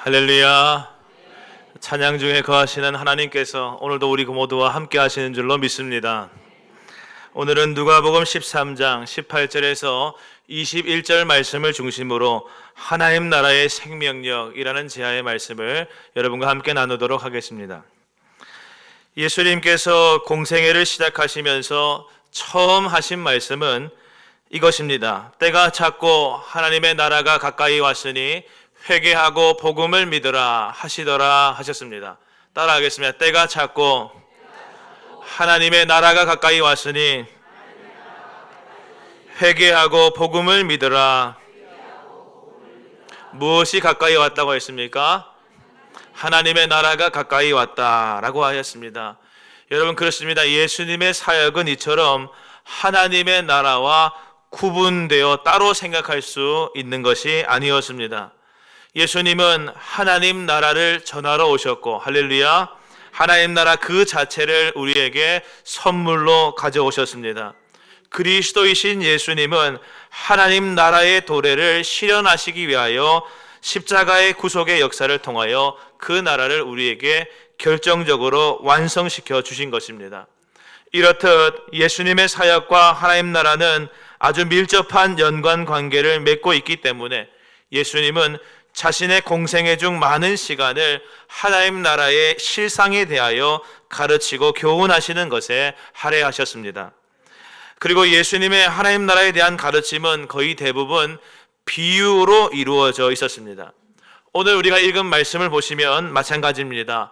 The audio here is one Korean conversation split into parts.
할렐루야. 찬양 중에 거하시는 하나님께서 오늘도 우리 모두와 함께 하시는 줄로 믿습니다. 오늘은 누가복음 13장 18절에서 21절 말씀을 중심으로 하나님 나라의 생명력이라는 제야의 말씀을 여러분과 함께 나누도록 하겠습니다. 예수님께서 공생애를 시작하시면서 처음 하신 말씀은 이것입니다. 때가 찼고 하나님의 나라가 가까이 왔으니 회개하고 복음을 믿으라 하시더라 하셨습니다. 따라하겠습니다. 때가 찼고 하나님의 나라가 가까이 왔으니 회개하고 복음을 믿으라. 무엇이 가까이 왔다고 했습니까? 하나님의 나라가 가까이 왔다라고 하였습니다. 여러분, 그렇습니다. 예수님의 사역은 이처럼 하나님의 나라와 구분되어 따로 생각할 수 있는 것이 아니었습니다. 예수님은 하나님 나라를 전하러 오셨고, 할렐루야, 하나님 나라 그 자체를 우리에게 선물로 가져오셨습니다. 그리스도이신 예수님은 하나님 나라의 도래를 실현하시기 위하여 십자가의 구속의 역사를 통하여 그 나라를 우리에게 결정적으로 완성시켜 주신 것입니다. 이렇듯 예수님의 사역과 하나님 나라는 아주 밀접한 연관 관계를 맺고 있기 때문에 예수님은 자신의 공생애 중 많은 시간을 하나님 나라의 실상에 대하여 가르치고 교훈하시는 것에 할애하셨습니다. 그리고 예수님의 하나님 나라에 대한 가르침은 거의 대부분 비유로 이루어져 있었습니다. 오늘 우리가 읽은 말씀을 보시면 마찬가지입니다.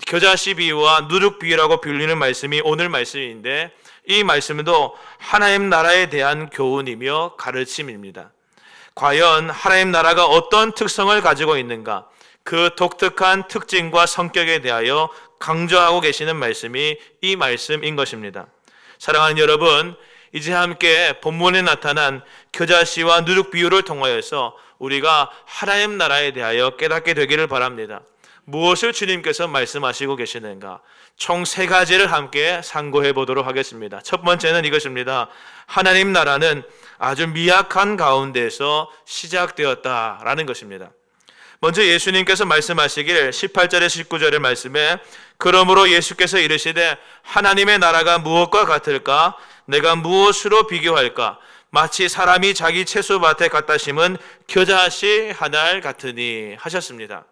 겨자씨 비유와 누룩 비유라고 불리는 말씀이 오늘 말씀인데, 이 말씀도 하나님 나라에 대한 교훈이며 가르침입니다. 과연 하나님 나라가 어떤 특성을 가지고 있는가, 그 독특한 특징과 성격에 대하여 강조하고 계시는 말씀이 이 말씀인 것입니다. 사랑하는 여러분, 이제 함께 본문에 나타난 겨자씨와 누룩 비유를 통하여서 우리가 하나님 나라에 대하여 깨닫게 되기를 바랍니다. 무엇을 주님께서 말씀하시고 계시는가? 총 3가지를 함께 상고해 보도록 하겠습니다. 첫 번째는 이것입니다. 하나님 나라는 아주 미약한 가운데서 시작되었다라는 것입니다. 먼저 예수님께서 말씀하시길 18절에 19절의 말씀에, 그러므로 예수께서 이르시되 하나님의 나라가 무엇과 같을까? 내가 무엇으로 비교할까? 마치 사람이 자기 채소밭에 갖다 심은 겨자씨 한 알 같으니 하셨습니다.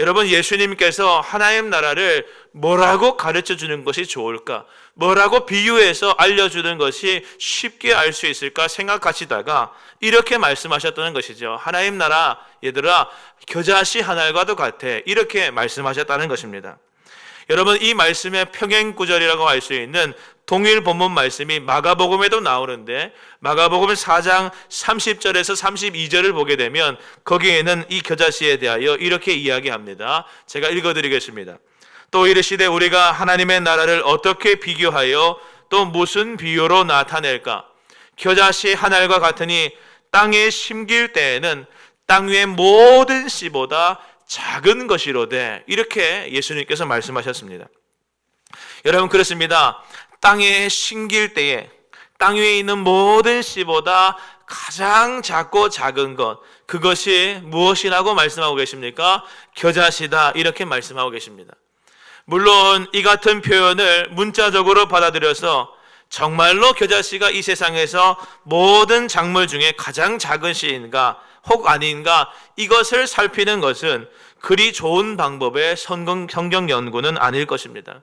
여러분, 예수님께서 하나님 나라를 뭐라고 가르쳐 주는 것이 좋을까? 뭐라고 비유해서 알려주는 것이 쉽게 알 수 있을까 생각하시다가 이렇게 말씀하셨다는 것이죠. 하나님 나라, 얘들아, 겨자씨 한 알과도 같아. 이렇게 말씀하셨다는 것입니다. 여러분, 이 말씀의 평행구절이라고 할 수 있는 동일 본문 말씀이 마가복음에도 나오는데, 마가복음 4장 30절에서 32절을 보게 되면 거기에는 이 겨자씨에 대하여 이렇게 이야기합니다. 제가 읽어드리겠습니다. 또 이르시되 우리가 하나님의 나라를 어떻게 비교하여 또 무슨 비유로 나타낼까? 겨자씨 한 알과 같으니 땅에 심길 때에는 땅 위의 모든 씨보다 작은 것이로되, 이렇게 예수님께서 말씀하셨습니다. 여러분, 그렇습니다. 땅에 심길 때에 땅 위에 있는 모든 씨보다 가장 작고 작은 것, 그것이 무엇이라고 말씀하고 계십니까? 겨자씨다, 이렇게 말씀하고 계십니다. 물론 이 같은 표현을 문자적으로 받아들여서 정말로 겨자씨가 이 세상에서 모든 작물 중에 가장 작은 씨인가 혹 아닌가, 이것을 살피는 것은 그리 좋은 방법의 성경 연구는 아닐 것입니다.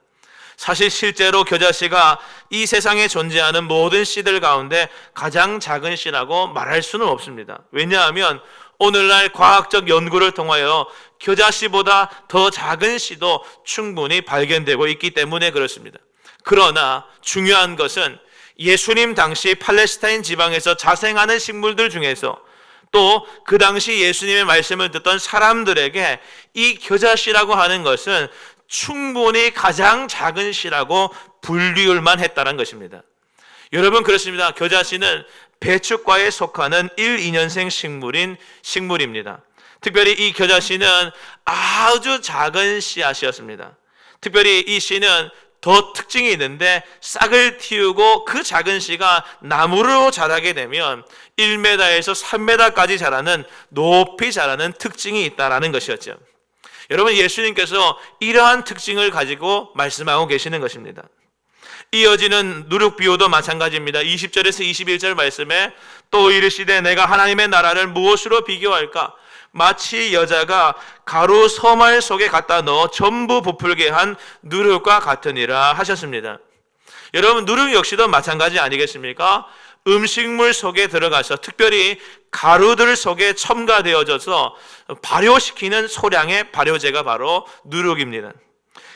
사실 실제로 겨자씨가 이 세상에 존재하는 모든 씨들 가운데 가장 작은 씨라고 말할 수는 없습니다. 왜냐하면 오늘날 과학적 연구를 통하여 겨자씨보다 더 작은 씨도 충분히 발견되고 있기 때문에 그렇습니다. 그러나 중요한 것은 예수님 당시 팔레스타인 지방에서 자생하는 식물들 중에서 또 그 당시 예수님의 말씀을 듣던 사람들에게 이 겨자씨라고 하는 것은 충분히 가장 작은 씨라고 분류만 했다는 것입니다. 여러분, 그렇습니다. 겨자씨는 배축과에 속하는 1, 2년생 식물입니다. 특별히 이 겨자씨는 아주 작은 씨앗이었습니다. 특별히 이 씨는 더 특징이 있는데, 싹을 틔우고 그 작은 씨가 나무로 자라게 되면 1m에서 3m까지 자라는, 높이 자라는 특징이 있다라는 것이었죠. 여러분, 예수님께서 이러한 특징을 가지고 말씀하고 계시는 것입니다. 이어지는 누룩 비유도 마찬가지입니다. 20절에서 21절 말씀에 또 이르시되 내가 하나님의 나라를 무엇으로 비교할까? 마치 여자가 가루 서말 속에 갖다 넣어 전부 부풀게 한 누룩과 같으니라 하셨습니다. 여러분, 누룩 역시도 마찬가지 아니겠습니까? 음식물 속에 들어가서, 특별히 가루들 속에 첨가되어져서 발효시키는 소량의 발효제가 바로 누룩입니다.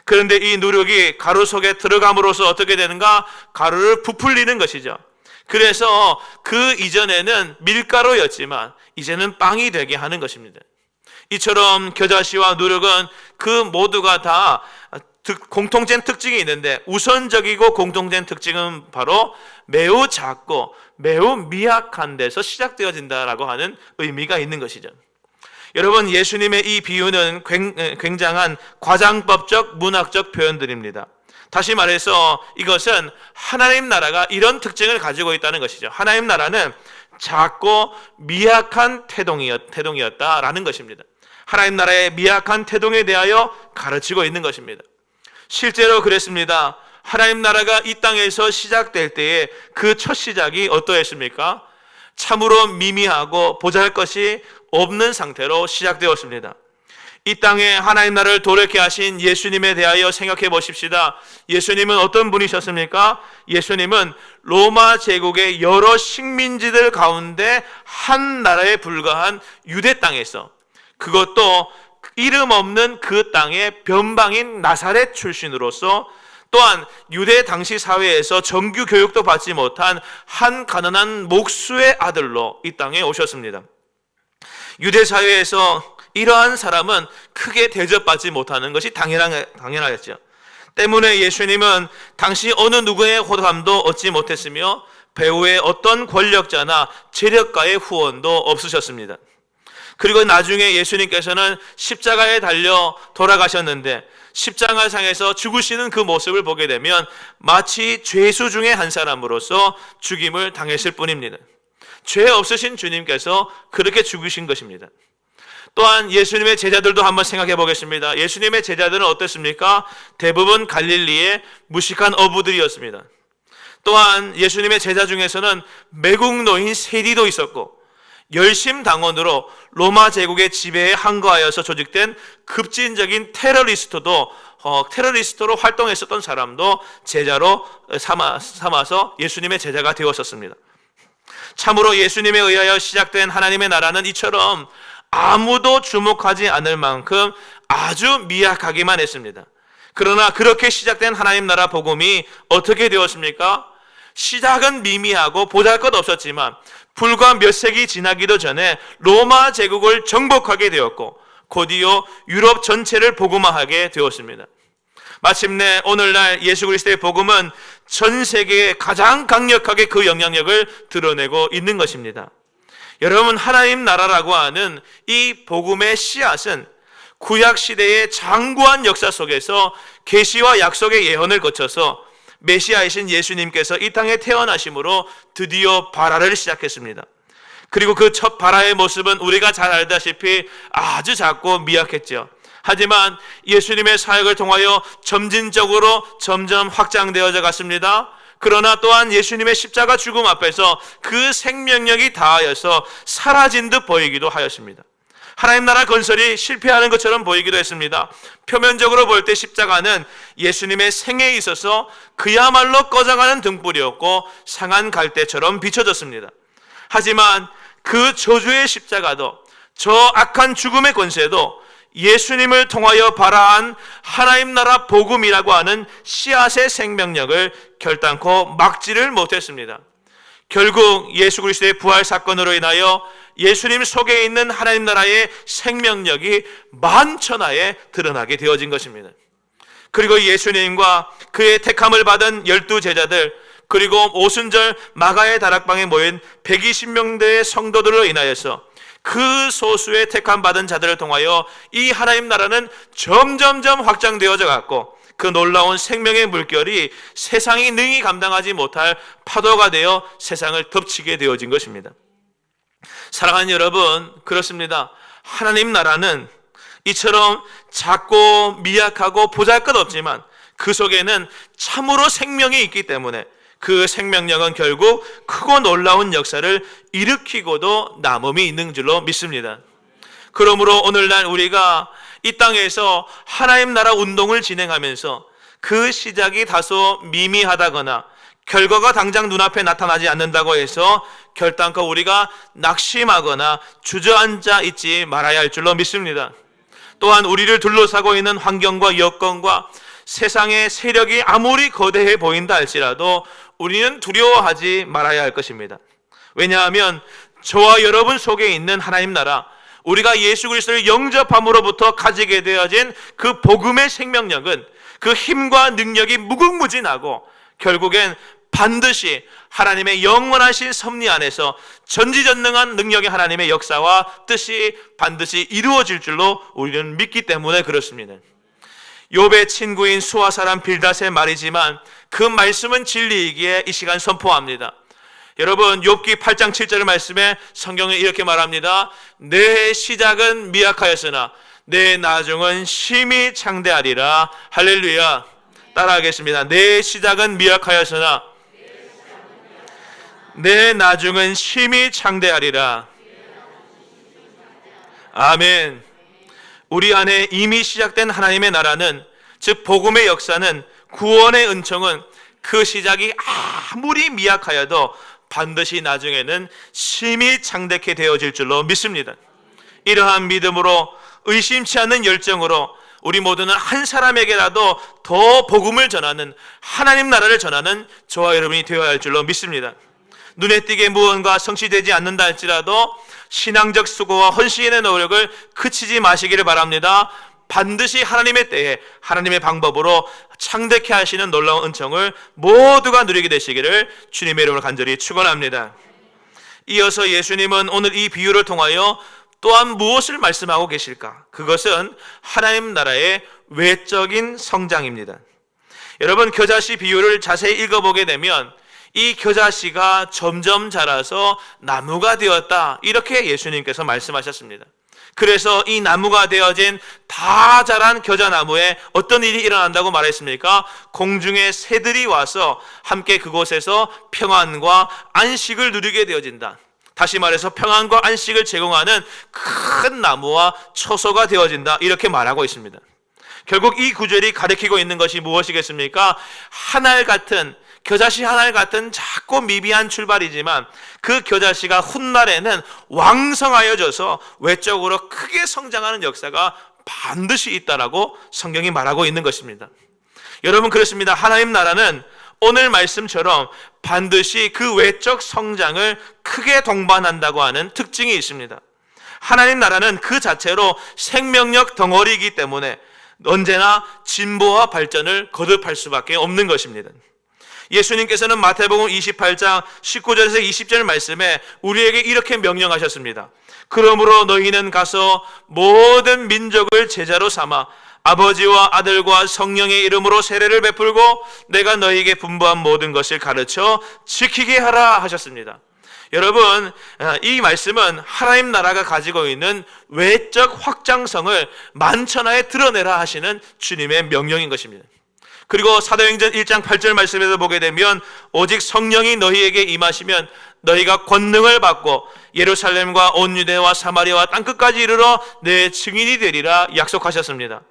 그런데 이 누룩이 가루 속에 들어감으로써 어떻게 되는가? 가루를 부풀리는 것이죠. 그래서 그 이전에는 밀가루였지만 이제는 빵이 되게 하는 것입니다. 이처럼 겨자씨와 누룩은 그 모두가 다 공통된 특징이 있는데, 우선적이고 공통된 특징은 바로 매우 작고 매우 미약한 데서 시작되어진다라고 하는 의미가 있는 것이죠. 여러분, 예수님의 이 비유는 굉장한 과장법적 문학적 표현들입니다. 다시 말해서 이것은 하나님 나라가 이런 특징을 가지고 있다는 것이죠. 하나님 나라는 작고 미약한 태동이었다라는 것입니다. 하나님 나라의 미약한 태동에 대하여 가르치고 있는 것입니다. 실제로 그랬습니다. 하나님 나라가 이 땅에서 시작될 때에 그 첫 시작이 어떠했습니까? 참으로 미미하고 보잘것이 없는 상태로 시작되었습니다. 이 땅에 하나님 나라를 도래케 하신 예수님에 대하여 생각해 보십시다. 예수님은 어떤 분이셨습니까? 예수님은 로마 제국의 여러 식민지들 가운데 한 나라에 불과한 유대 땅에서, 그것도 이름 없는 그 땅의 변방인 나사렛 출신으로서, 또한 유대 당시 사회에서 정규 교육도 받지 못한 한 가난한 목수의 아들로 이 땅에 오셨습니다. 유대 사회에서 이러한 사람은 크게 대접받지 못하는 것이 당연하겠죠. 때문에 예수님은 당시 어느 누구의 호감도 얻지 못했으며 배후에 어떤 권력자나 재력가의 후원도 없으셨습니다. 그리고 나중에 예수님께서는 십자가에 달려 돌아가셨는데, 십자가상에서 죽으시는 그 모습을 보게 되면 마치 죄수 중에 한 사람으로서 죽임을 당했을 뿐입니다. 죄 없으신 주님께서 그렇게 죽으신 것입니다. 또한 예수님의 제자들도 한번 생각해 보겠습니다. 예수님의 제자들은 어땠습니까? 대부분 갈릴리의 무식한 어부들이었습니다. 또한 예수님의 제자 중에서는 매국노인 세리도 있었고, 열심당원으로 로마 제국의 지배에 항거하여서 조직된 급진적인 테러리스트로 활동했었던 사람도 제자로 삼아서 예수님의 제자가 되었었습니다. 참으로 예수님에 의하여 시작된 하나님의 나라는 이처럼 아무도 주목하지 않을 만큼 아주 미약하기만 했습니다. 그러나 그렇게 시작된 하나님 나라 복음이 어떻게 되었습니까? 시작은 미미하고 보잘것없었지만 불과 몇 세기 지나기도 전에 로마 제국을 정복하게 되었고, 곧이어 유럽 전체를 복음화하게 되었습니다. 마침내 오늘날 예수 그리스도의 복음은 전 세계에 가장 강력하게 그 영향력을 드러내고 있는 것입니다. 여러분, 하나님 나라라고 하는 이 복음의 씨앗은 구약 시대의 장구한 역사 속에서 계시와 약속의 예언을 거쳐서 메시아이신 예수님께서 이 땅에 태어나심으로 드디어 발화를 시작했습니다. 그리고 그 첫 발화의 모습은 우리가 잘 알다시피 아주 작고 미약했죠. 하지만 예수님의 사역을 통하여 점진적으로 점점 확장되어져 갔습니다. 그러나 또한 예수님의 십자가 죽음 앞에서 그 생명력이 다하여서 사라진 듯 보이기도 하였습니다. 하나님 나라 건설이 실패하는 것처럼 보이기도 했습니다. 표면적으로 볼 때 십자가는 예수님의 생애에 있어서 그야말로 꺼져가는 등불이었고 상한 갈대처럼 비춰졌습니다. 하지만 그 저주의 십자가도, 저 악한 죽음의 권세도 예수님을 통하여 발화한 하나님 나라 복음이라고 하는 씨앗의 생명력을 결단코 막지를 못했습니다. 결국 예수 그리스도의 부활 사건으로 인하여 예수님 속에 있는 하나님 나라의 생명력이 만천하에 드러나게 되어진 것입니다. 그리고 예수님과 그의 택함을 받은 12제자들, 그리고 오순절 마가의 다락방에 모인 120명대의 성도들로 인하여서 그 소수의 택함 받은 자들을 통하여 이 하나님 나라는 점점점 확장되어져 갔고, 그 놀라운 생명의 물결이 세상이 능히 감당하지 못할 파도가 되어 세상을 덮치게 되어진 것입니다. 사랑하는 여러분, 그렇습니다. 하나님 나라는 이처럼 작고 미약하고 보잘것없지만 그 속에는 참으로 생명이 있기 때문에 그 생명력은 결국 크고 놀라운 역사를 일으키고도 남음이 있는 줄로 믿습니다. 그러므로 오늘날 우리가 이 땅에서 하나님 나라 운동을 진행하면서 그 시작이 다소 미미하다거나 결과가 당장 눈앞에 나타나지 않는다고 해서 결단코 우리가 낙심하거나 주저앉아 있지 말아야 할 줄로 믿습니다. 또한 우리를 둘러싸고 있는 환경과 여건과 세상의 세력이 아무리 거대해 보인다 할지라도 우리는 두려워하지 말아야 할 것입니다. 왜냐하면 저와 여러분 속에 있는 하나님 나라, 우리가 예수 그리스도를 영접함으로부터 가지게 되어진 그 복음의 생명력은 그 힘과 능력이 무궁무진하고 결국엔 반드시 하나님의 영원하신 섭리 안에서 전지전능한 능력의 하나님의 역사와 뜻이 반드시 이루어질 줄로 우리는 믿기 때문에 그렇습니다. 욥의 친구인 수아 사람 빌닷의 말이지만 그 말씀은 진리이기에 이 시간 선포합니다. 여러분, 욥기 8장 7절 말씀에 성경은 이렇게 말합니다. 내 시작은 미약하였으나 내 나중은 심히 창대하리라. 할렐루야. 따라하겠습니다. 내 시작은 미약하였으나 내 나중은 심히 창대하리라. 아멘. 우리 안에 이미 시작된 하나님의 나라는, 즉 복음의 역사는, 구원의 은총은 그 시작이 아무리 미약하여도 반드시 나중에는 심히 창대케 되어질 줄로 믿습니다. 이러한 믿음으로, 의심치 않는 열정으로 우리 모두는 한 사람에게라도 더 복음을 전하는, 하나님 나라를 전하는 저와 여러분이 되어야 할 줄로 믿습니다. 눈에 띄게 무언가 성취되지 않는다 할지라도 신앙적 수고와 헌신의 노력을 그치지 마시기를 바랍니다. 반드시 하나님의 때에 하나님의 방법으로 창대케 하시는 놀라운 은총을 모두가 누리게 되시기를 주님의 이름으로 간절히 축원합니다. 이어서 예수님은 오늘 이 비유를 통하여 또한 무엇을 말씀하고 계실까? 그것은 하나님 나라의 외적인 성장입니다. 여러분, 겨자씨 비유를 자세히 읽어보게 되면 이 겨자씨가 점점 자라서 나무가 되었다, 이렇게 예수님께서 말씀하셨습니다. 그래서 이 나무가 되어진 다 자란 겨자나무에 어떤 일이 일어난다고 말했습니까? 공중의 새들이 와서 함께 그곳에서 평안과 안식을 누리게 되어진다. 다시 말해서 평안과 안식을 제공하는 큰 나무와 처소가 되어진다, 이렇게 말하고 있습니다. 결국 이 구절이 가리키고 있는 것이 무엇이겠습니까? 하늘 같은, 겨자씨 하늘 같은 작고 미비한 출발이지만 그 겨자씨가 훗날에는 왕성하여져서 외적으로 크게 성장하는 역사가 반드시 있다라고 성경이 말하고 있는 것입니다. 여러분, 그렇습니다. 하나님 나라는 오늘 말씀처럼 반드시 그 외적 성장을 크게 동반한다고 하는 특징이 있습니다. 하나님 나라는 그 자체로 생명력 덩어리이기 때문에 언제나 진보와 발전을 거듭할 수밖에 없는 것입니다. 예수님께서는 마태복음 28장 19절에서 20절 말씀에 우리에게 이렇게 명령하셨습니다. 그러므로 너희는 가서 모든 민족을 제자로 삼아 아버지와 아들과 성령의 이름으로 세례를 베풀고 내가 너희에게 분부한 모든 것을 가르쳐 지키게 하라 하셨습니다. 여러분, 이 말씀은 하나님 나라가 가지고 있는 외적 확장성을 만천하에 드러내라 하시는 주님의 명령인 것입니다. 그리고 사도행전 1장 8절 말씀에서 보게 되면 오직 성령이 너희에게 임하시면 너희가 권능을 받고 예루살렘과 온 유대와 사마리아와 땅끝까지 이르러 내 증인이 되리라 약속하셨습니다.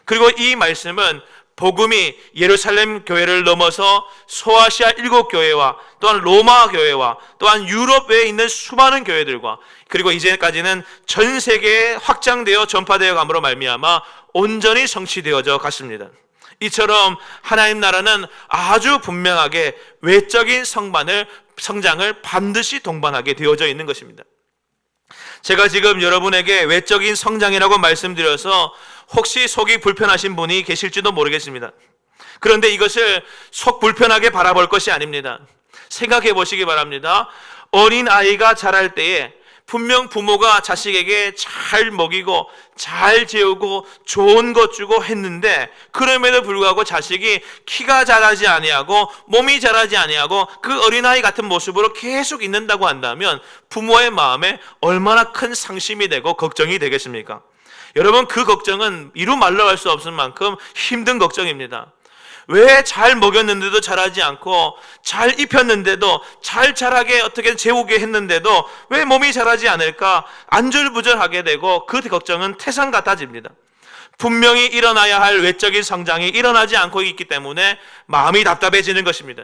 그리고 이 말씀은 복음이 예루살렘 교회를 넘어서 소아시아 7교회와 또한 로마 교회와 또한 유럽 외에 있는 수많은 교회들과 그리고 이제까지는 전 세계에 확장되어 전파되어 감으로 말미암아 온전히 성취되어져 갔습니다. 이처럼 하나님 나라는 아주 분명하게 외적인 성장을 반드시 동반하게 되어져 있는 것입니다. 제가 지금 여러분에게 외적인 성장이라고 말씀드려서 혹시 속이 불편하신 분이 계실지도 모르겠습니다. 그런데 이것을 속 불편하게 바라볼 것이 아닙니다. 생각해 보시기 바랍니다. 어린 아이가 자랄 때에 분명 부모가 자식에게 잘 먹이고 잘 재우고 좋은 것 주고 했는데 그럼에도 불구하고 자식이 키가 자라지 아니하고 몸이 자라지 아니하고 그 어린아이 같은 모습으로 계속 있는다고 한다면 부모의 마음에 얼마나 큰 상심이 되고 걱정이 되겠습니까? 여러분, 그 걱정은 이루 말로 할 수 없을 만큼 힘든 걱정입니다. 왜 잘 먹였는데도 자라지 않고 잘 입혔는데도 잘 자라게 어떻게 재우게 했는데도 왜 몸이 자라지 않을까 안절부절하게 되고 그 걱정은 태산 같아집니다. 분명히 일어나야 할 외적인 성장이 일어나지 않고 있기 때문에 마음이 답답해지는 것입니다.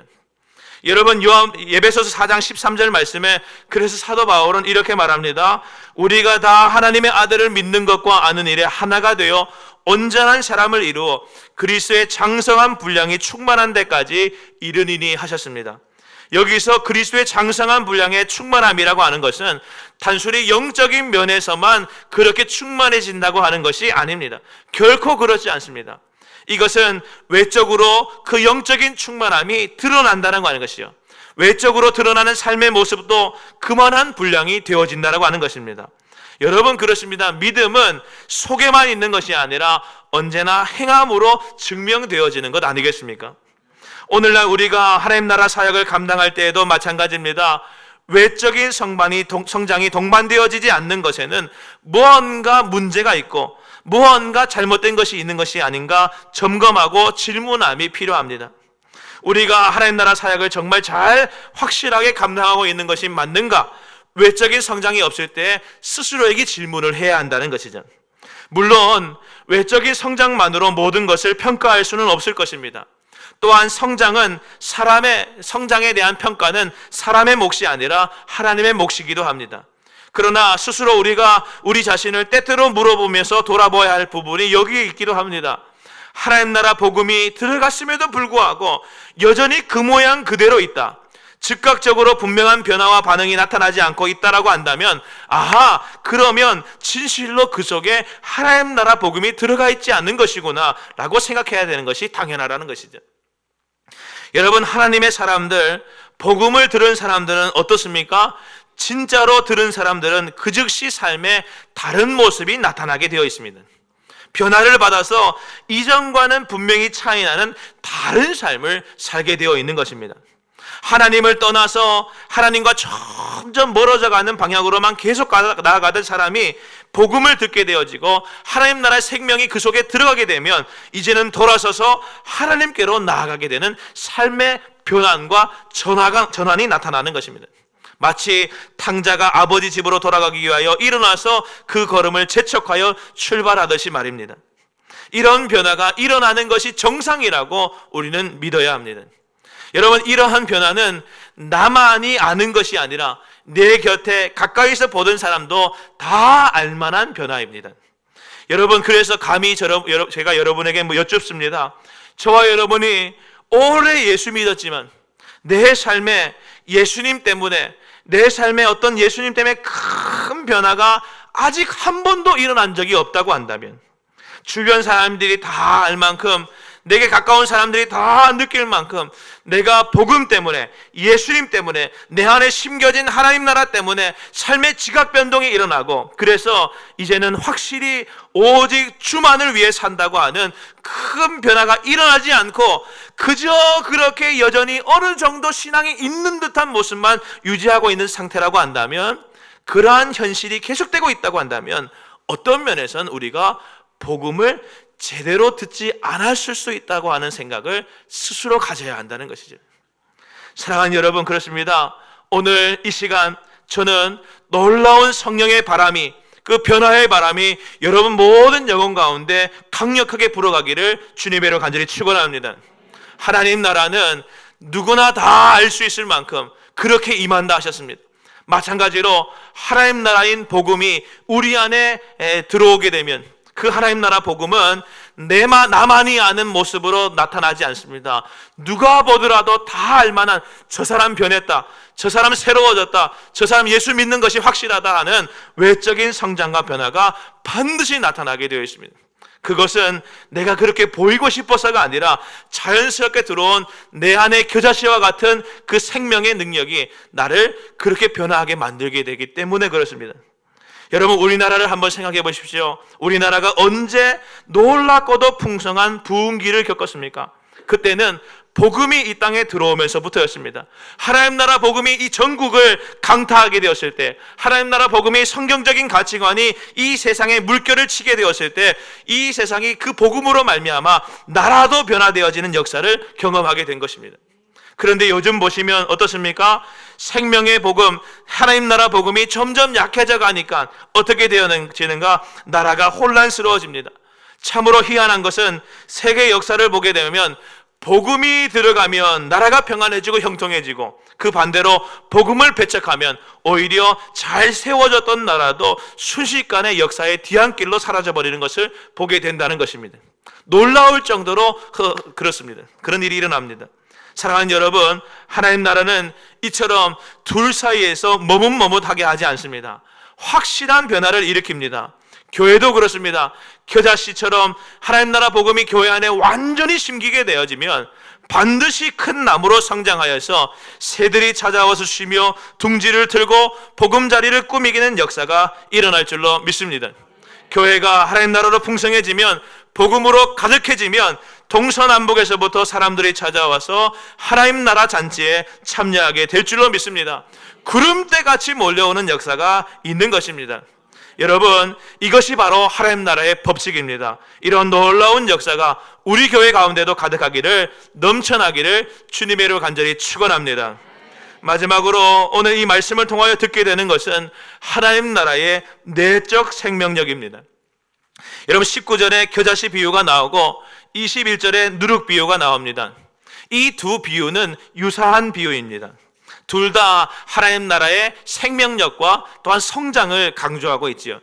여러분, 에베소서 4장 13절 말씀에 그래서 사도 바울은 이렇게 말합니다. 우리가 다 하나님의 아들을 믿는 것과 아는 일에 하나가 되어 온전한 사람을 이루어 그리스도의 장성한 분량이 충만한 데까지 이르니니 하셨습니다. 여기서 그리스도의 장성한 분량의 충만함이라고 하는 것은 단순히 영적인 면에서만 그렇게 충만해진다고 하는 것이 아닙니다. 결코 그렇지 않습니다. 이것은 외적으로 그 영적인 충만함이 드러난다는 거 하는 것이요. 외적으로 드러나는 삶의 모습도 그만한 분량이 되어진다고 하는 것입니다. 여러분, 그렇습니다. 믿음은 속에만 있는 것이 아니라 언제나 행함으로 증명되어지는 것 아니겠습니까? 오늘날 우리가 하나님 나라 사역을 감당할 때에도 마찬가지입니다. 외적인 성장이 동반되어지지 않는 것에는 무언가 문제가 있고 무언가 잘못된 것이 있는 것이 아닌가 점검하고 질문함이 필요합니다. 우리가 하나님 나라 사역을 정말 잘 확실하게 감당하고 있는 것이 맞는가? 외적인 성장이 없을 때 스스로에게 질문을 해야 한다는 것이죠. 물론 외적인 성장만으로 모든 것을 평가할 수는 없을 것입니다. 또한 사람의 성장에 대한 평가는 사람의 몫이 아니라 하나님의 몫이기도 합니다. 그러나 스스로 우리가 우리 자신을 때때로 물어보면서 돌아봐야 할 부분이 여기에 있기도 합니다. 하나님 나라 복음이 들어갔음에도 불구하고 여전히 그 모양 그대로 있다. 즉각적으로 분명한 변화와 반응이 나타나지 않고 있다라고 한다면, 그러면 진실로 그 속에 하나님 나라 복음이 들어가 있지 않는 것이구나 라고 생각해야 되는 것이 당연하다는 것이죠. 여러분, 하나님의 사람들, 복음을 들은 사람들은 어떻습니까? 진짜로 들은 사람들은 그 즉시 삶에 다른 모습이 나타나게 되어 있습니다. 변화를 받아서 이전과는 분명히 차이나는 다른 삶을 살게 되어 있는 것입니다. 하나님을 떠나서 하나님과 점점 멀어져가는 방향으로만 계속 나아가던 사람이 복음을 듣게 되어지고 하나님 나라의 생명이 그 속에 들어가게 되면 이제는 돌아서서 하나님께로 나아가게 되는 삶의 변환과 전환이 나타나는 것입니다. 마치 탕자가 아버지 집으로 돌아가기 위하여 일어나서 그 걸음을 재촉하여 출발하듯이 말입니다. 이런 변화가 일어나는 것이 정상이라고 우리는 믿어야 합니다. 여러분, 이러한 변화는 나만이 아는 것이 아니라 내 곁에 가까이서 보던 사람도 다 알만한 변화입니다. 여러분, 그래서 감히 제가 여러분에게 여쭙습니다. 저와 여러분이 오래 예수 믿었지만 내 삶에 예수님 때문에 예수님 때문에 큰 변화가 아직 한 번도 일어난 적이 없다고 한다면, 주변 사람들이 다 알 만큼, 내게 가까운 사람들이 다 느낄 만큼 내가 복음 때문에, 예수님 때문에, 내 안에 심겨진 하나님 나라 때문에 삶의 지각 변동이 일어나고, 그래서 이제는 확실히 오직 주만을 위해 산다고 하는 큰 변화가 일어나지 않고 그저 그렇게 여전히 어느 정도 신앙이 있는 듯한 모습만 유지하고 있는 상태라고 한다면, 그러한 현실이 계속되고 있다고 한다면 어떤 면에서는 우리가 복음을 제대로 듣지 않았을 수 있다고 하는 생각을 스스로 가져야 한다는 것이죠. 사랑하는 여러분, 그렇습니다. 오늘 이 시간 저는 놀라운 성령의 바람이, 그 변화의 바람이 여러분 모든 영혼 가운데 강력하게 불어가기를 주님으로 간절히 축원합니다. 하나님 나라는 누구나 다 알 수 있을 만큼 그렇게 임한다 하셨습니다. 마찬가지로 하나님 나라인 복음이 우리 안에 들어오게 되면, 그 하나님 나라 복음은 나만이 아는 모습으로 나타나지 않습니다. 누가 보더라도 다 알만한 저 사람 변했다, 저 사람 새로워졌다, 저 사람 예수 믿는 것이 확실하다 하는 외적인 성장과 변화가 반드시 나타나게 되어 있습니다. 그것은 내가 그렇게 보이고 싶어서가 아니라 자연스럽게 들어온 내 안의 겨자씨와 같은 그 생명의 능력이 나를 그렇게 변화하게 만들게 되기 때문에 그렇습니다. 여러분, 우리나라를 한번 생각해 보십시오. 우리나라가 언제 놀랍고도 풍성한 부흥기를 겪었습니까? 그때는 복음이 이 땅에 들어오면서부터였습니다. 하나님 나라 복음이 이 전국을 강타하게 되었을 때, 하나님 나라 복음이 성경적인 가치관이 이 세상에 물결을 치게 되었을 때, 이 세상이 그 복음으로 말미암아 나라도 변화되어지는 역사를 경험하게 된 것입니다. 그런데 요즘 보시면 어떻습니까? 생명의 복음, 하나님 나라 복음이 점점 약해져 가니까 어떻게 되어지는가? 나라가 혼란스러워집니다. 참으로 희한한 것은 세계 역사를 보게 되면 복음이 들어가면 나라가 평안해지고 형통해지고, 그 반대로 복음을 배척하면 오히려 잘 세워졌던 나라도 순식간에 역사의 뒤안길로 사라져버리는 것을 보게 된다는 것입니다. 놀라울 정도로 그렇습니다. 그런 일이 일어납니다. 사랑하는 여러분, 하나님 나라는 이처럼 둘 사이에서 머뭇머뭇하게 하지 않습니다. 확실한 변화를 일으킵니다. 교회도 그렇습니다. 겨자씨처럼 하나님 나라 복음이 교회 안에 완전히 심기게 되어지면 반드시 큰 나무로 성장하여서 새들이 찾아와서 쉬며 둥지를 틀고 보금자리를 꾸미기는 역사가 일어날 줄로 믿습니다. 교회가 하나님 나라로 풍성해지면, 복음으로 가득해지면 동서남북에서부터 사람들이 찾아와서 하나님 나라 잔치에 참여하게 될 줄로 믿습니다. 구름대같이 몰려오는 역사가 있는 것입니다. 여러분, 이것이 바로 하나님 나라의 법칙입니다. 이런 놀라운 역사가 우리 교회 가운데도 가득하기를, 넘쳐나기를 주님의 이름으로 간절히 축원합니다. 마지막으로 오늘 이 말씀을 통하여 듣게 되는 것은 하나님 나라의 내적 생명력입니다. 여러분, 19절에 겨자씨 비유가 나오고 21절에 누룩 비유가 나옵니다. 이 두 비유는 유사한 비유입니다. 둘 다 하나님 나라의 생명력과 또한 성장을 강조하고 있지요.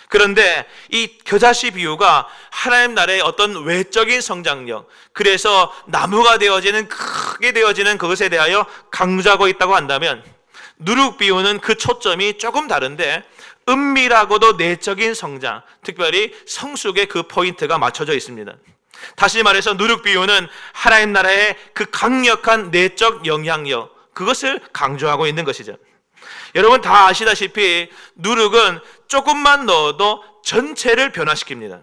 그런데 이 겨자씨 비유가 하나님 나라의 어떤 외적인 성장력, 그래서 나무가 되어지는, 크게 되어지는 그것에 대하여 강조하고 있다고 한다면, 누룩 비유는 그 초점이 조금 다른데 은밀하고도 내적인 성장, 특별히 성숙의 그 포인트가 맞춰져 있습니다. 다시 말해서 누룩 비유는 하나님 나라의 그 강력한 내적 영향력, 그것을 강조하고 있는 것이죠. 여러분 다 아시다시피 누룩은 조금만 넣어도 전체를 변화시킵니다.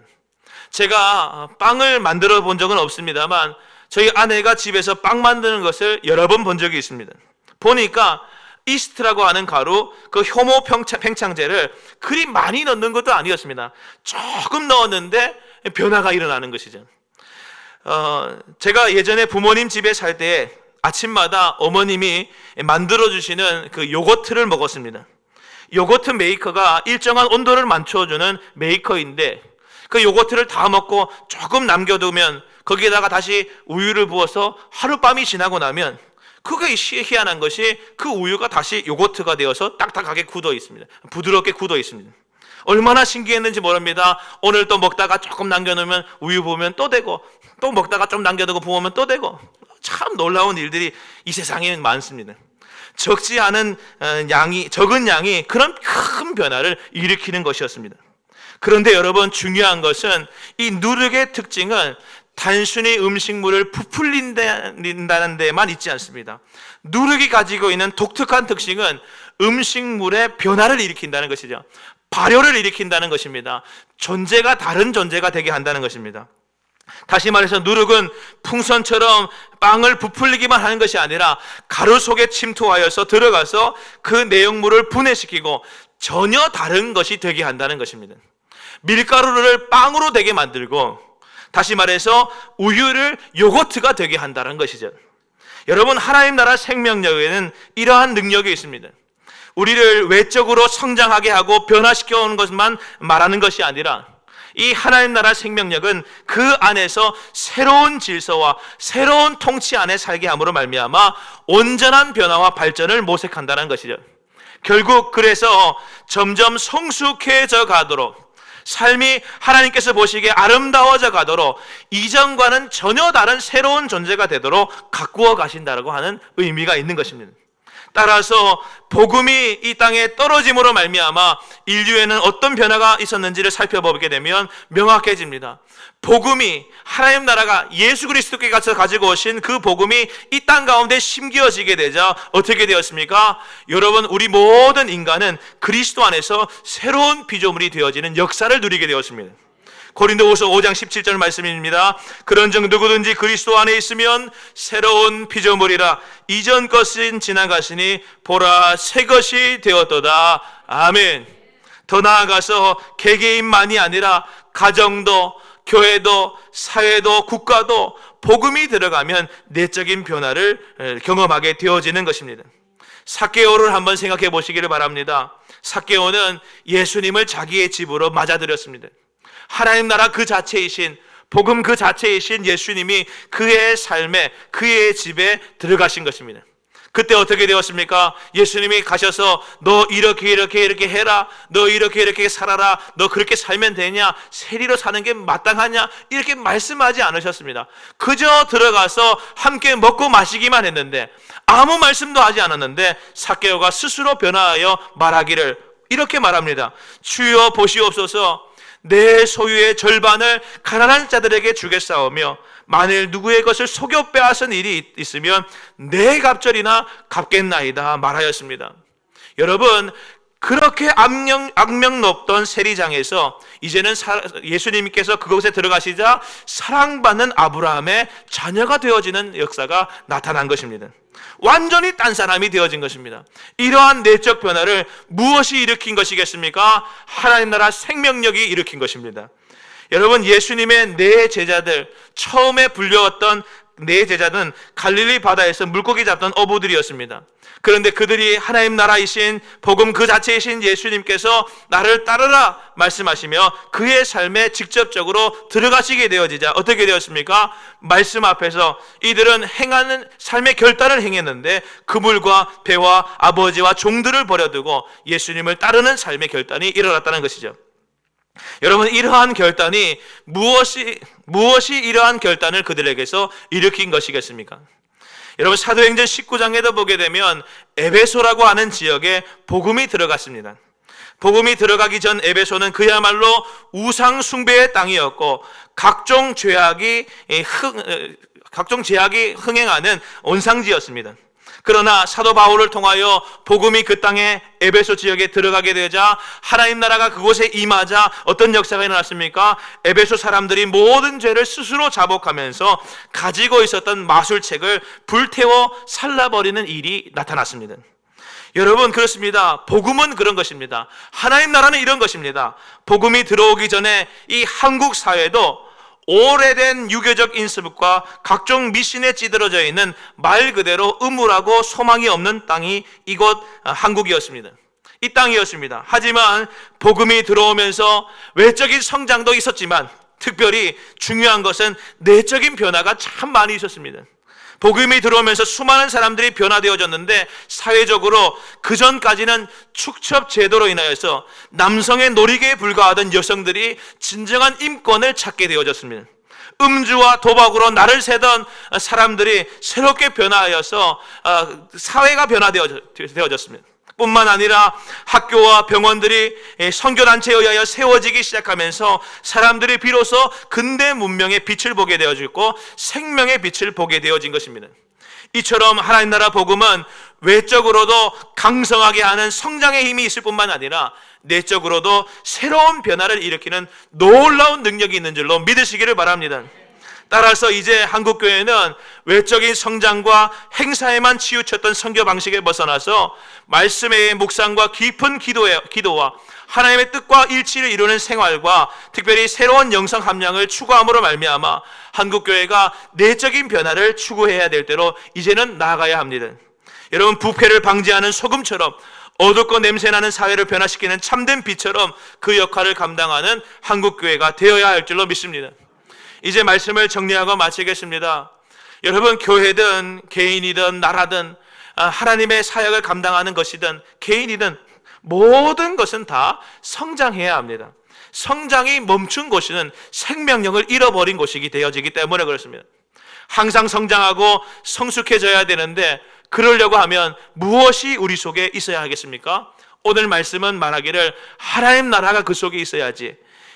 제가 빵을 만들어 본 적은 없습니다만 저희 아내가 집에서 빵 만드는 것을 여러 번 본 적이 있습니다. 보니까 이스트라고 하는 가루, 그 효모 팽창제를 그리 많이 넣는 것도 아니었습니다. 조금 넣었는데 변화가 일어나는 것이죠. 제가 예전에 부모님 집에 살 때 아침마다 어머님이 만들어주시는 그 요거트를 먹었습니다. 요거트 메이커가 일정한 온도를 맞춰주는 메이커인데 그 요거트를 다 먹고 조금 남겨두면 거기에다가 다시 우유를 부어서 하룻밤이 지나고 나면 그게 희한한 것이 그 우유가 다시 요거트가 되어서 딱딱하게 굳어 있습니다. 부드럽게 굳어 있습니다. 얼마나 신기했는지 모릅니다. 오늘 또 먹다가 조금 남겨놓으면 우유 부으면 또 되고, 또 먹다가 좀 남겨두고 부으면 또 되고, 참 놀라운 일들이 이 세상에 많습니다. 적지 않은 적은 양이 그런 큰 변화를 일으키는 것이었습니다. 그런데 여러분 중요한 것은 이 누룩의 특징은 단순히 음식물을 부풀린다는 데만 있지 않습니다. 누룩이 가지고 있는 독특한 특징은 음식물의 변화를 일으킨다는 것이죠. 발효를 일으킨다는 것입니다. 존재가 다른 존재가 되게 한다는 것입니다. 다시 말해서 누룩은 풍선처럼 빵을 부풀리기만 하는 것이 아니라 가루 속에 침투하여서 들어가서 그 내용물을 분해시키고 전혀 다른 것이 되게 한다는 것입니다. 밀가루를 빵으로 되게 만들고 다시 말해서 우유를 요거트가 되게 한다는 것이죠. 여러분 하나님 나라 생명력에는 이러한 능력이 있습니다. 우리를 외적으로 성장하게 하고 변화시켜 오는 것만 말하는 것이 아니라 이 하나님 나라 생명력은 그 안에서 새로운 질서와 새로운 통치 안에 살게 함으로 말미암아 온전한 변화와 발전을 모색한다는 것이죠. 결국 그래서 점점 성숙해져 가도록 삶이 하나님께서 보시기에 아름다워져 가도록 이전과는 전혀 다른 새로운 존재가 되도록 가꾸어 가신다라고 하는 의미가 있는 것입니다. 따라서 복음이 이 땅에 떨어짐으로 말미암아 인류에는 어떤 변화가 있었는지를 살펴보게 되면 명확해집니다. 복음이, 하나님 나라가 예수 그리스도께서 가지고 오신 그 복음이 이 땅 가운데 심겨지게 되자 어떻게 되었습니까? 여러분, 우리 모든 인간은 그리스도 안에서 새로운 피조물이 되어지는 역사를 누리게 되었습니다. 고린도후서 5장 17절 말씀입니다. 그런즉 누구든지 그리스도 안에 있으면 새로운 피조물이라, 이전 것은 지나가시니 보라 새 것이 되었도다. 아멘. 더 나아가서 개개인만이 아니라 가정도, 교회도, 사회도, 국가도 복음이 들어가면 내적인 변화를 경험하게 되어지는 것입니다. 삭개오를 한번 생각해 보시기를 바랍니다. 삭개오는 예수님을 자기의 집으로 맞아들였습니다. 하나님 나라 그 자체이신, 복음 그 자체이신 예수님이 그의 삶에, 그의 집에 들어가신 것입니다. 그때 어떻게 되었습니까? 예수님이 가셔서 너 이렇게 해라, 너 이렇게 살아라, 너 그렇게 살면 되냐, 세리로 사는 게 마땅하냐, 이렇게 말씀하지 않으셨습니다. 그저 들어가서 함께 먹고 마시기만 했는데, 아무 말씀도 하지 않았는데 삭개오가 스스로 변화하여 말하기를 이렇게 말합니다. 주여 보시옵소서, 내 소유의 절반을 가난한 자들에게 주겠사오며 만일 누구의 것을 속여 빼앗은 일이 있으면 내 갑절이나 갚겠나이다 말하였습니다. 여러분, 그렇게 악명 높던 세리장에서 이제는 예수님께서 그곳에 들어가시자 사랑받는 아브라함의 자녀가 되어지는 역사가 나타난 것입니다. 완전히 딴 사람이 되어진 것입니다. 이러한 내적 변화를 무엇이 일으킨 것이겠습니까? 하나님 나라 생명력이 일으킨 것입니다. 여러분, 예수님의 네 제자들, 처음에 불려왔던 네 제자는 갈릴리 바다에서 물고기 잡던 어부들이었습니다. 그런데 그들이 하나님 나라이신 복음 그 자체이신 예수님께서 나를 따르라 말씀하시며 그의 삶에 직접적으로 들어가시게 되어지자 어떻게 되었습니까? 말씀 앞에서 이들은 행하는 삶의 결단을 행했는데 그물과 배와 아버지와 종들을 버려두고 예수님을 따르는 삶의 결단이 일어났다는 것이죠. 여러분, 이러한 결단이 무엇이 이러한 결단을 그들에게서 일으킨 것이겠습니까? 여러분, 사도행전 19장에도 보게 되면 에베소라고 하는 지역에 복음이 들어갔습니다. 복음이 들어가기 전 에베소는 그야말로 우상 숭배의 땅이었고 각종 죄악이 흥행하는 온상지였습니다. 그러나 사도 바울을 통하여 복음이 그 땅에 에베소 지역에 들어가게 되자 하나님 나라가 그곳에 임하자 어떤 역사가 일어났습니까? 에베소 사람들이 모든 죄를 스스로 자복하면서 가지고 있었던 마술책을 불태워 살라버리는 일이 나타났습니다. 여러분, 그렇습니다. 복음은 그런 것입니다. 하나님 나라는 이런 것입니다. 복음이 들어오기 전에 이 한국 사회도 오래된 유교적 인습과 각종 미신에 찌들어져 있는 말 그대로 음울하고 소망이 없는 땅이 이곳 한국이었습니다. 이 땅이었습니다. 하지만 복음이 들어오면서 외적인 성장도 있었지만 특별히 중요한 것은 내적인 변화가 참 많이 있었습니다. 복음이 들어오면서 수많은 사람들이 변화되어졌는데 사회적으로 그전까지는 축첩 제도로 인하여서 남성의 놀이개에 불과하던 여성들이 진정한 임권을 찾게 되어졌습니다. 음주와 도박으로 날을 새던 사람들이 새롭게 변화하여서 사회가 변화되어졌습니다. 뿐만 아니라 학교와 병원들이 선교단체에 의하여 세워지기 시작하면서 사람들이 비로소 근대 문명의 빛을 보게 되어지고 생명의 빛을 보게 되어진 것입니다. 이처럼 하나님 나라 복음은 외적으로도 강성하게 하는 성장의 힘이 있을 뿐만 아니라 내적으로도 새로운 변화를 일으키는 놀라운 능력이 있는 줄로 믿으시기를 바랍니다. 따라서 이제 한국교회는 외적인 성장과 행사에만 치우쳤던 선교 방식에 벗어나서 말씀의 묵상과 깊은 기도와 하나님의 뜻과 일치를 이루는 생활과 특별히 새로운 영성 함량을 추구함으로 말미암아 한국교회가 내적인 변화를 추구해야 될 때로 이제는 나아가야 합니다. 여러분, 부패를 방지하는 소금처럼 어둡고 냄새나는 사회를 변화시키는 참된 빛처럼 그 역할을 감당하는 한국교회가 되어야 할 줄로 믿습니다. 이제 말씀을 정리하고 마치겠습니다. 여러분, 교회든 개인이든 나라든 하나님의 사역을 감당하는 것이든 개인이든 모든 것은 다 성장해야 합니다. 성장이 멈춘 곳은 생명력을 잃어버린 곳이 되어지기 때문에 그렇습니다. 항상 성장하고 성숙해져야 되는데 그러려고 하면 무엇이 우리 속에 있어야 하겠습니까? 오늘 말씀은 말하기를 하나님 나라가 그 속에 있어야지,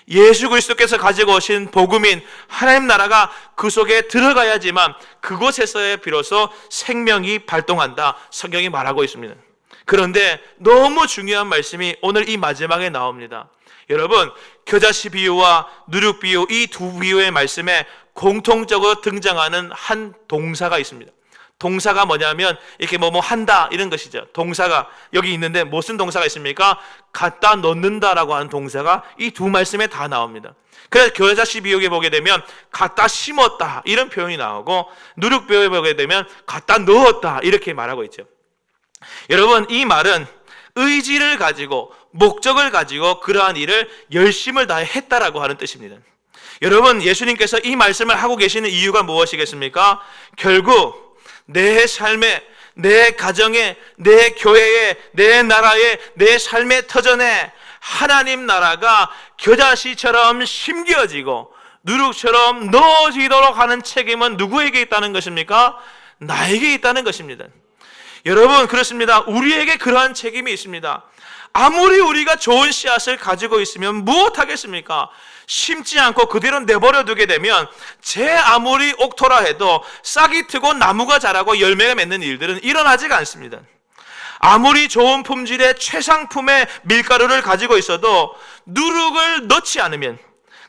예수 그리스도께서 가지고 오신 복음인 하나님 나라가 그 속에 들어가야지만 그곳에서의 비로소 생명이 발동한다, 성경이 말하고 있습니다. 그런데 너무 중요한 말씀이 오늘 이 마지막에 나옵니다. 여러분, 겨자씨 비유와 누룩 비유, 이 두 비유의 말씀에 공통적으로 등장하는 한 동사가 있습니다. 동사가 뭐냐면 이렇게 뭐 한다 이런 것이죠. 동사가 여기 있는데 무슨 동사가 있습니까? 갖다 넣는다라고 하는 동사가 이 두 말씀에 다 나옵니다. 그래서 겨자씨 비유에 보게 되면 갖다 심었다 이런 표현이 나오고, 누룩 비유에 보게 되면 갖다 넣었다 이렇게 말하고 있죠. 여러분, 이 말은 의지를 가지고 목적을 가지고 그러한 일을 열심을 다해 했다라고 하는 뜻입니다. 여러분, 예수님께서 이 말씀을 하고 계시는 이유가 무엇이겠습니까? 결국 내 삶에, 내 가정에, 내 교회에, 내 나라에, 내 삶의 터전에 하나님 나라가 겨자씨처럼 심겨지고 누룩처럼 넣어지도록 하는 책임은 누구에게 있다는 것입니까? 나에게 있다는 것입니다. 여러분, 그렇습니다. 우리에게 그러한 책임이 있습니다. 아무리 우리가 좋은 씨앗을 가지고 있으면 무엇하겠습니까? 심지 않고 그대로 내버려 두게 되면 제 아무리 옥토라 해도 싹이 트고 나무가 자라고 열매가 맺는 일들은 일어나지가 않습니다. 아무리 좋은 품질의 최상품의 밀가루를 가지고 있어도 누룩을 넣지 않으면,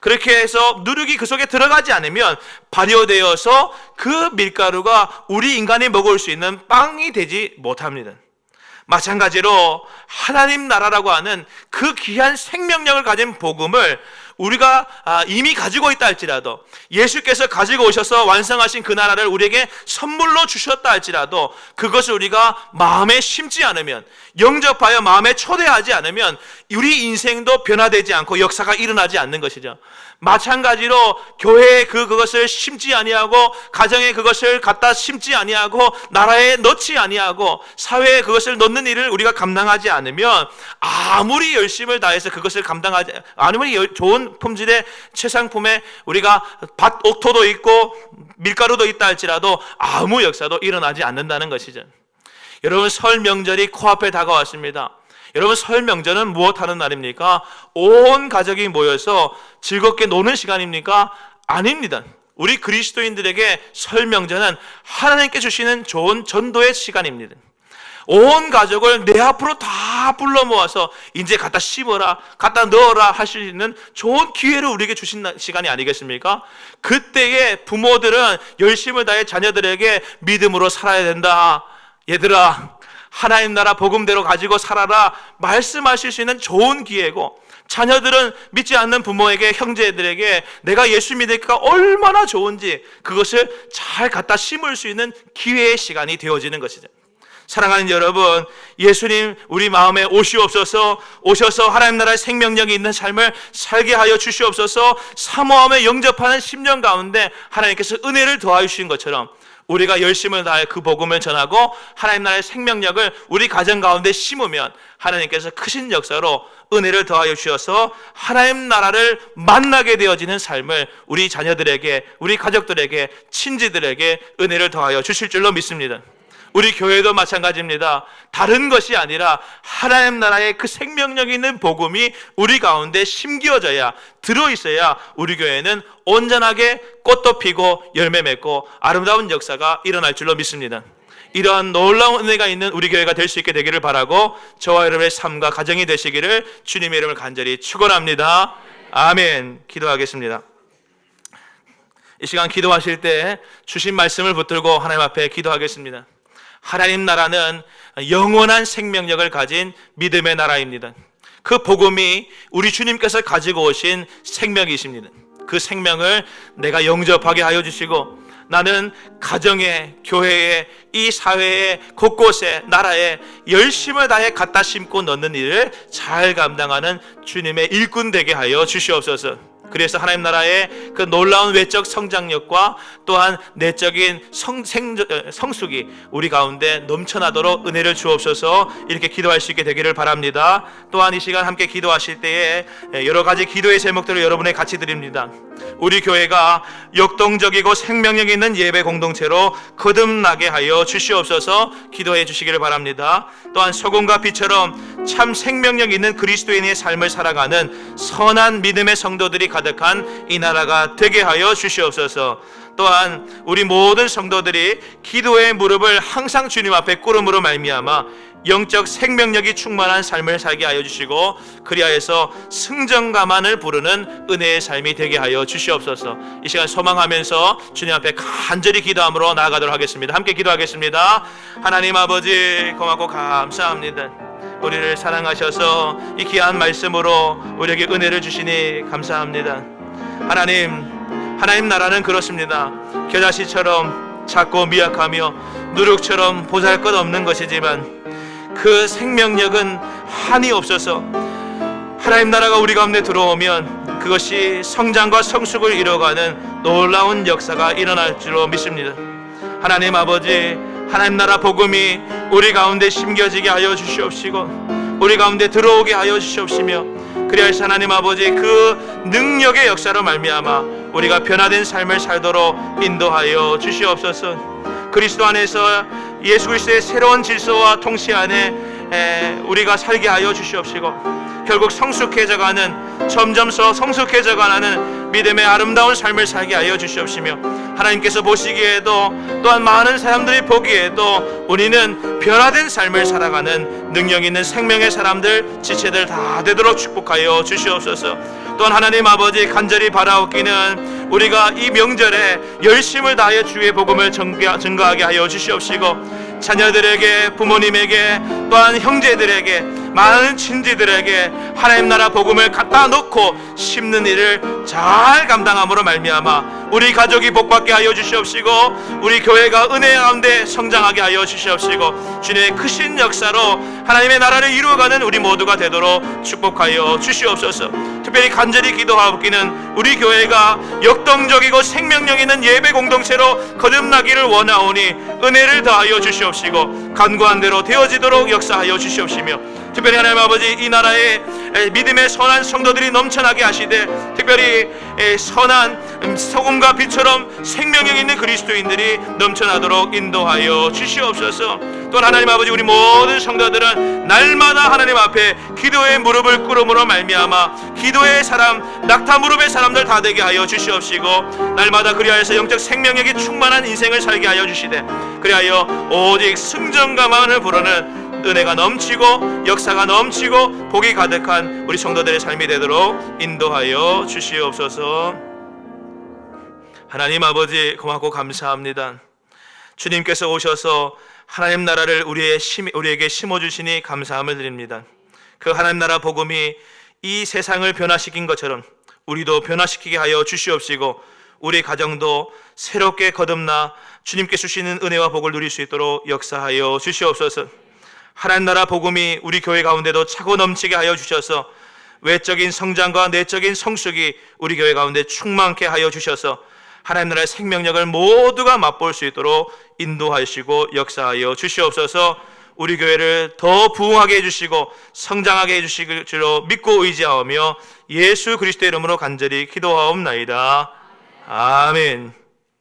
그렇게 해서 누룩이 그 속에 들어가지 않으면 발효되어서 그 밀가루가 우리 인간이 먹을 수 있는 빵이 되지 못합니다. 마찬가지로 하나님 나라라고 하는 그 귀한 생명력을 가진 복음을 우리가 이미 가지고 있다 할지라도, 예수께서 가지고 오셔서 완성하신 그 나라를 우리에게 선물로 주셨다 할지라도 그것을 우리가 마음에 심지 않으면, 영접하여 마음에 초대하지 않으면 우리 인생도 변화되지 않고 역사가 일어나지 않는 것이죠. 마찬가지로 교회에 그것을 심지 아니하고, 가정에 그것을 갖다 심지 아니하고, 나라에 넣지 아니하고, 사회에 그것을 넣는 일을 우리가 감당하지 않으면 아무리 열심을 다해서 그것을 감당하지, 아무리 좋은 품질의 최상품의 우리가 밭 옥토도 있고 밀가루도 있다 할지라도 아무 역사도 일어나지 않는다는 것이죠. 여러분, 설 명절이 코앞에 다가왔습니다. 여러분, 설 명절은 무엇하는 날입니까? 온 가족이 모여서 즐겁게 노는 시간입니까? 아닙니다. 우리 그리스도인들에게 설 명절은 하나님께 주시는 좋은 전도의 시간입니다. 온 가족을 내 앞으로 다 불러 모아서 이제 갖다 씹어라, 갖다 넣어라 할 수 있는 좋은 기회를 우리에게 주신 시간이 아니겠습니까? 그때에 부모들은 열심을 다해 자녀들에게 믿음으로 살아야 된다, 얘들아 하나님 나라 복음대로 가지고 살아라 말씀하실 수 있는 좋은 기회고, 자녀들은 믿지 않는 부모에게, 형제들에게 내가 예수 믿으니까 얼마나 좋은지 그것을 잘 갖다 심을 수 있는 기회의 시간이 되어지는 것이죠. 사랑하는 여러분, 예수님 우리 마음에 오시옵소서, 오셔서 하나님 나라의 생명력이 있는 삶을 살게 하여 주시옵소서. 사모함에 영접하는 10년 가운데 하나님께서 은혜를 더하여 주신 것처럼 우리가 열심을 다해 그 복음을 전하고 하나님 나라의 생명력을 우리 가정 가운데 심으면 하나님께서 크신 역사로 은혜를 더하여 주셔서 하나님 나라를 만나게 되어지는 삶을 우리 자녀들에게, 우리 가족들에게, 친지들에게 은혜를 더하여 주실 줄로 믿습니다. 우리 교회도 마찬가지입니다. 다른 것이 아니라 하나님 나라의 그 생명력 있는 복음이 우리 가운데 심겨져야, 들어있어야 우리 교회는 온전하게 꽃도 피고 열매 맺고 아름다운 역사가 일어날 줄로 믿습니다. 이러한 놀라운 은혜가 있는 우리 교회가 될 수 있게 되기를 바라고, 저와 여러분의 삶과 가정이 되시기를 주님의 이름을 간절히 축원합니다. 아멘. 기도하겠습니다. 이 시간 기도하실 때 주신 말씀을 붙들고 하나님 앞에 기도하겠습니다. 하나님 나라는 영원한 생명력을 가진 믿음의 나라입니다. 그 복음이 우리 주님께서 가지고 오신 생명이십니다. 그 생명을 내가 영접하게 하여 주시고, 나는 가정에, 교회에, 이 사회에, 곳곳에, 나라에 열심을 다해 갖다 심고 넣는 일을 잘 감당하는 주님의 일꾼 되게 하여 주시옵소서. 그래서 하나님 나라의 그 놀라운 외적 성장력과 또한 내적인 성숙이 우리 가운데 넘쳐나도록 은혜를 주옵소서. 이렇게 기도할 수 있게 되기를 바랍니다. 또한 이 시간 함께 기도하실 때에 여러 가지 기도의 제목들을 여러분에 같이 드립니다. 우리 교회가 역동적이고 생명력 있는 예배 공동체로 거듭나게 하여 주시옵소서. 기도해 주시기를 바랍니다. 또한 소금과 빛처럼 참 생명력 있는 그리스도인의 삶을 살아가는 선한 믿음의 성도들이 가득한 이 나라가 되게 하여 주시옵소서. 또한 우리 모든 성도들이 기도의 무릎을 항상 주님 앞에 꿇음으로 말미암아 영적 생명력이 충만한 삶을 살게 하여 주시고 그리하여서 승전가만을 부르는 은혜의 삶이 되게 하여 주시옵소서. 이 시간 소망하면서 주님 앞에 간절히 기도함으로 나아가도록 하겠습니다. 함께 기도하겠습니다. 하나님 아버지 고맙고 감사합니다. 우리를 사랑하셔서 이 귀한 말씀으로 우리에게 은혜를 주시니 감사합니다. 하나님 나라는 그렇습니다. 겨자씨처럼 작고 미약하며 누룩처럼 보잘것없는 것이지만 그 생명력은 한이 없어서 하나님 나라가 우리 가운데 들어오면 그것이 성장과 성숙을 이뤄가는 놀라운 역사가 일어날 줄로 믿습니다. 하나님 아버지, 하나님 나라 복음이 우리 가운데 심겨지게 하여 주시옵시고 우리 가운데 들어오게 하여 주시옵시며 그리하여서 하나님 아버지 그 능력의 역사로 말미암아 우리가 변화된 삶을 살도록 인도하여 주시옵소서. 그리스도 안에서 예수 그리스도의 새로운 질서와 통치 안에 우리가 살게 하여 주시옵시고 결국 성숙해져가는 점점 성숙해져가는 믿음의 아름다운 삶을 살게 하여 주시옵시며 하나님께서 보시기에도 또한 많은 사람들이 보기에도 우리는 변화된 삶을 살아가는 능력 있는 생명의 사람들 지체들 다 되도록 축복하여 주시옵소서. 또한 하나님 아버지 간절히 바라옵기는 우리가 이 명절에 열심을 다하여 주의 복음을 증거하게 하여 주시옵시고 자녀들에게 부모님에게 또한 형제들에게 많은 친지들에게 하나님 나라 복음을 갖다 놓고 심는 일을 잘 감당함으로 말미암아 우리 가족이 복받게 하여 주시옵시고 우리 교회가 은혜 가운데 성장하게 하여 주시옵시고 주님의 크신 역사로 하나님의 나라를 이루어가는 우리 모두가 되도록 축복하여 주시옵소서. 특별히 간절히 기도하옵기는 우리 교회가 역동적이고 생명력 있는 예배 공동체로 거듭나기를 원하오니 은혜를 더하여 주시옵시고 간구한 대로 되어지도록 역사하여 주시옵시며 특별히 하나님 아버지 이 나라에 믿음의 선한 성도들이 넘쳐나게 하시되 특별히 선한 소금과 빛처럼 생명력 있는 그리스도인들이 넘쳐나도록 인도하여 주시옵소서. 또한 하나님 아버지 우리 모든 성도들은 날마다 하나님 앞에 기도의 무릎을 꿇음으로 말미암아 기도의 사람 낙타 무릎의 사람들 다 되게 하여 주시옵시고 날마다 그리하여서 영적 생명력이 충만한 인생을 살게 하여 주시되 그리하여 오직 승전가만을 부르는 은혜가 넘치고 역사가 넘치고 복이 가득한 우리 성도들의 삶이 되도록 인도하여 주시옵소서. 하나님 아버지 고맙고 감사합니다. 주님께서 오셔서 하나님 나라를 우리에게 심어주시니 감사함을 드립니다. 그 하나님 나라 복음이 이 세상을 변화시킨 것처럼 우리도 변화시키게 하여 주시옵시고 우리 가정도 새롭게 거듭나 주님께 주시는 은혜와 복을 누릴 수 있도록 역사하여 주시옵소서. 하나님 나라 복음이 우리 교회 가운데도 차고 넘치게 하여 주셔서 외적인 성장과 내적인 성숙이 우리 교회 가운데 충만케 하여 주셔서 하나님 나라의 생명력을 모두가 맛볼 수 있도록 인도하시고 역사하여 주시옵소서. 우리 교회를 더 부흥하게 해주시고 성장하게 해주실 줄로 믿고 의지하오며 예수 그리스도의 이름으로 간절히 기도하옵나이다. 아멘.